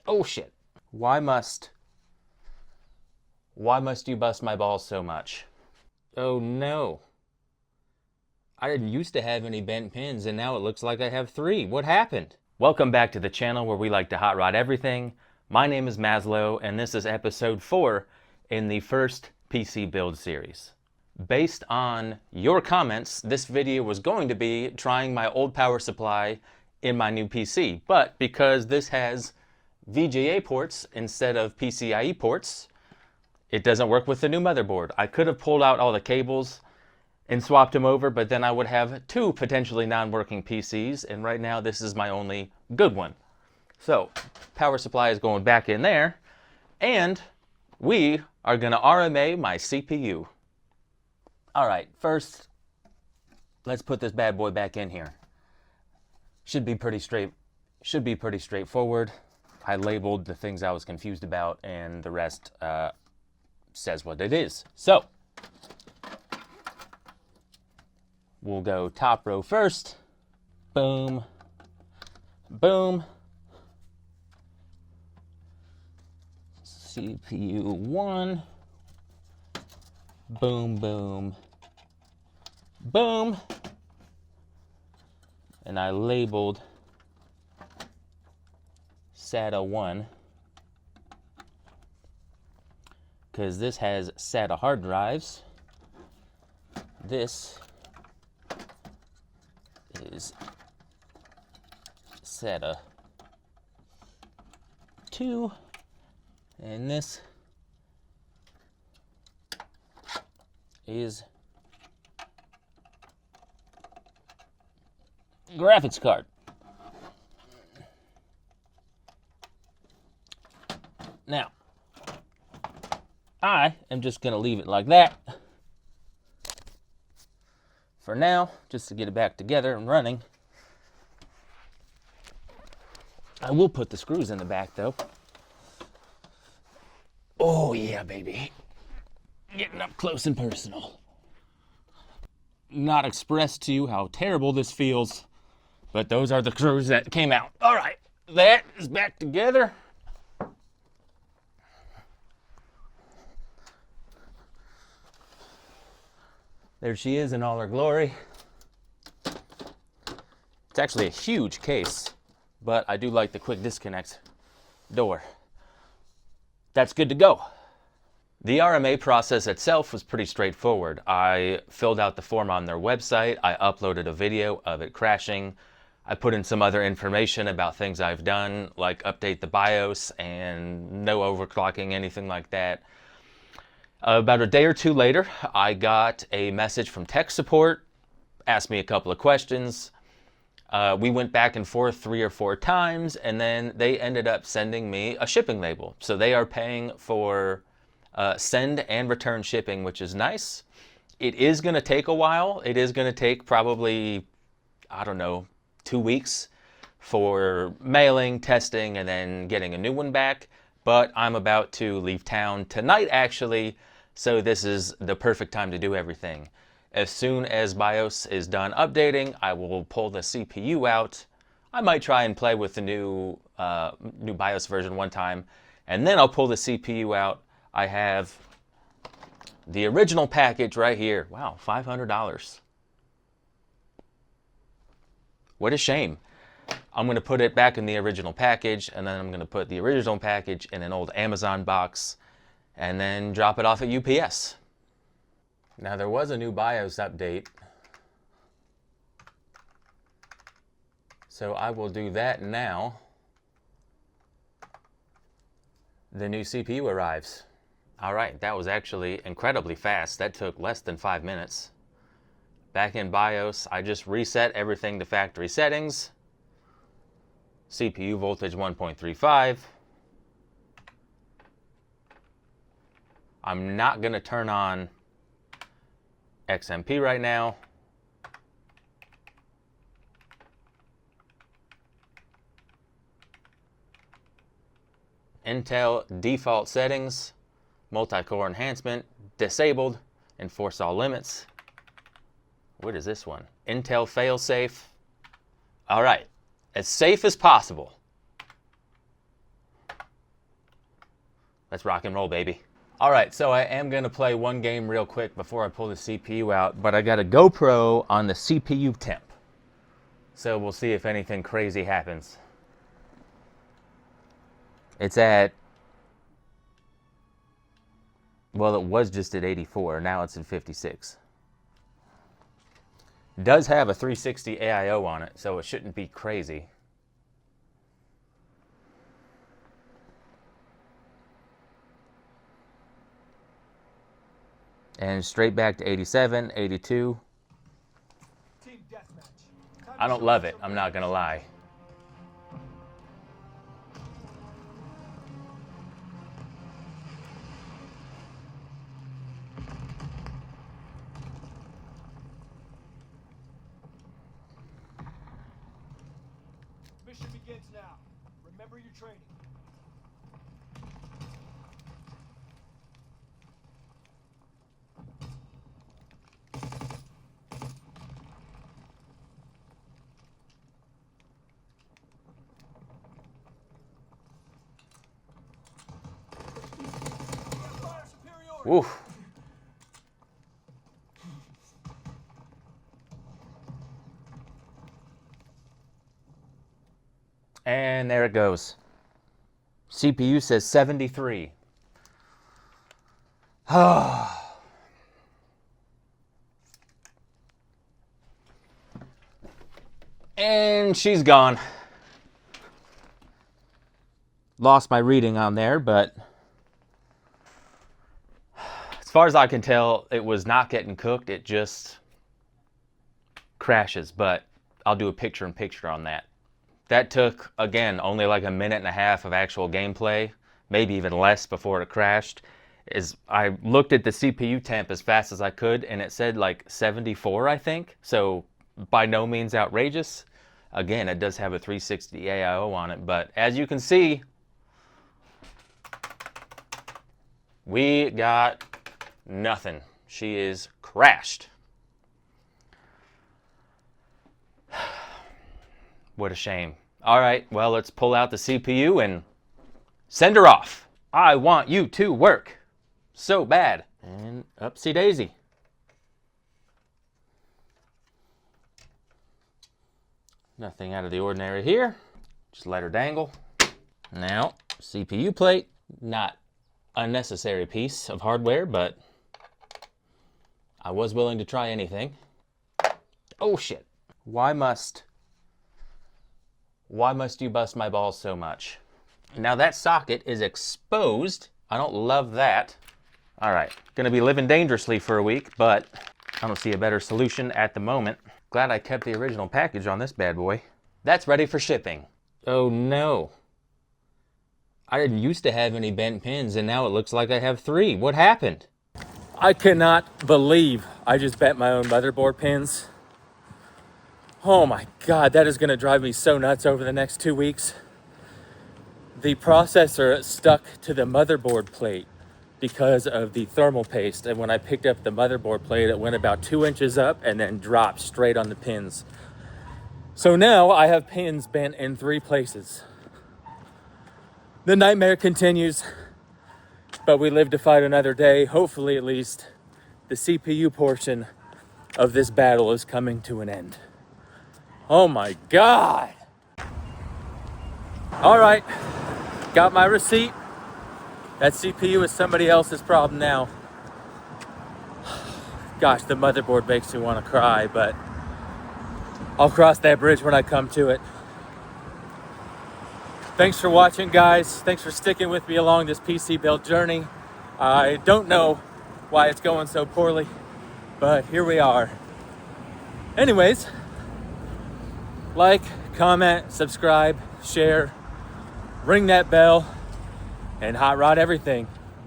Oh shit. Why must you bust my balls so much? Oh no. I didn't used to have any bent pins and now it looks like I have 3. What happened? Welcome back to the channel where we like to hot rod everything. My name is Maslow and this is episode 4 in the first PC build series. Based on your comments, this video was going to be trying my old power supply in my new PC, but because this has VGA ports instead of PCIe ports, it doesn't work with the new motherboard. I could have pulled out all the cables and swapped them over, but then I would have 2 potentially non-working PCs, and right now this is my only good one. So, power supply is going back in there, and we are gonna RMA my CPU. All right, first, let's put this bad boy back in here. Should be pretty straightforward. I labeled the things I was confused about, and the rest says what it is. So, we'll go top row first. Boom, boom. CPU 1. Boom, boom, boom. And I labeled SATA 1 because this has SATA hard drives. This is SATA 2, and this is graphics card. Now, I am just going to leave it like that for now, just to get it back together and running. I will put the screws in the back though. Oh yeah, baby. Getting up close and personal. Not expressed to you how terrible this feels, but those are the screws that came out. All right, that is back together. There she is in all her glory. It's actually a huge case, but I do like the quick disconnect door. That's good to go. The RMA process itself was pretty straightforward. I filled out the form on their website. I uploaded a video of it crashing. I put in some other information about things I've done, like update the BIOS and no overclocking, anything like that. About a day or 2 later, I got a message from tech support, asked me a couple of questions. We went back and forth 3 or 4 times, and then they ended up sending me a shipping label. So they are paying for send and return shipping, which is nice. It is going to take a while. It is going to take probably, I don't know, 2 weeks for mailing, testing, and then getting a new one back. But I'm about to leave town tonight, actually, so this is the perfect time to do everything. As soon as BIOS is done updating, I will pull the CPU out. I might try and play with the new BIOS version one time, and then I'll pull the CPU out. I have the original package right here. Wow, $500. What a shame. I'm going to put it back in the original package, and then I'm going to put the original package in an old Amazon box, and then drop it off at UPS. Now, there was a new BIOS update, so I will do that now. The new CPU arrives. All right, that was actually incredibly fast. That took less than 5 minutes. Back in BIOS, I just reset everything to factory settings. CPU voltage 1.35. I'm not going to turn on XMP right now. Intel default settings, multi-core enhancement, disabled, enforce all limits. What is this one? Intel failsafe. All right, as safe as possible. Let's rock and roll, baby. All right, so I am gonna play one game real quick before I pull the CPU out, but I got a GoPro on the CPU temp. So we'll see if anything crazy happens. It's at, well, it was just at 84, now it's at 56. It does have a 360 AIO on it, so it shouldn't be crazy. And straight back to 87, 82. I don't love it, I'm not gonna lie. Mission begins now. Remember your training. Woof. And there it goes. CPU says 73. And she's gone. Lost my reading on there, but as far as I can tell, it was not getting cooked. It just crashes, but I'll do a picture-in-picture on that. That took, again, only like a minute and a half of actual gameplay, maybe even less before it crashed. I looked at the CPU temp as fast as I could, and it said like 74, I think. So by no means outrageous. Again, it does have a 360 AIO on it, but as you can see, we got nothing. She is crashed. What a shame. All right, well, let's pull out the CPU and send her off. I want you to work so bad. And upsy daisy. Nothing out of the ordinary here. Just let her dangle. Now, CPU plate, not a necessary piece of hardware, but I was willing to try anything. Oh shit. Why must you bust my balls so much? Now that socket is exposed. I don't love that. All right, gonna be living dangerously for a week, but I don't see a better solution at the moment. Glad I kept the original package on this bad boy. That's ready for shipping. Oh no. I didn't used to have any bent pins, and now it looks like I have 3. What happened? I cannot believe I just bent my own motherboard pins. Oh my God, that is gonna drive me so nuts over the next 2 weeks. The processor stuck to the motherboard plate because of the thermal paste, and when I picked up the motherboard plate, it went about 2 inches up and then dropped straight on the pins. So now I have pins bent in 3 places. The nightmare continues, but we live to fight another day. Hopefully, at least, the CPU portion of this battle is coming to an end. Oh my God. All right, got my receipt. That CPU is somebody else's problem now. Gosh, the motherboard makes me want to cry, but I'll cross that bridge when I come to it. Thanks for watching, guys. Thanks for sticking with me along this PC build journey. I don't know why it's going so poorly, but here we are. Anyways, like, comment, subscribe, share, ring that bell, and hot rod everything.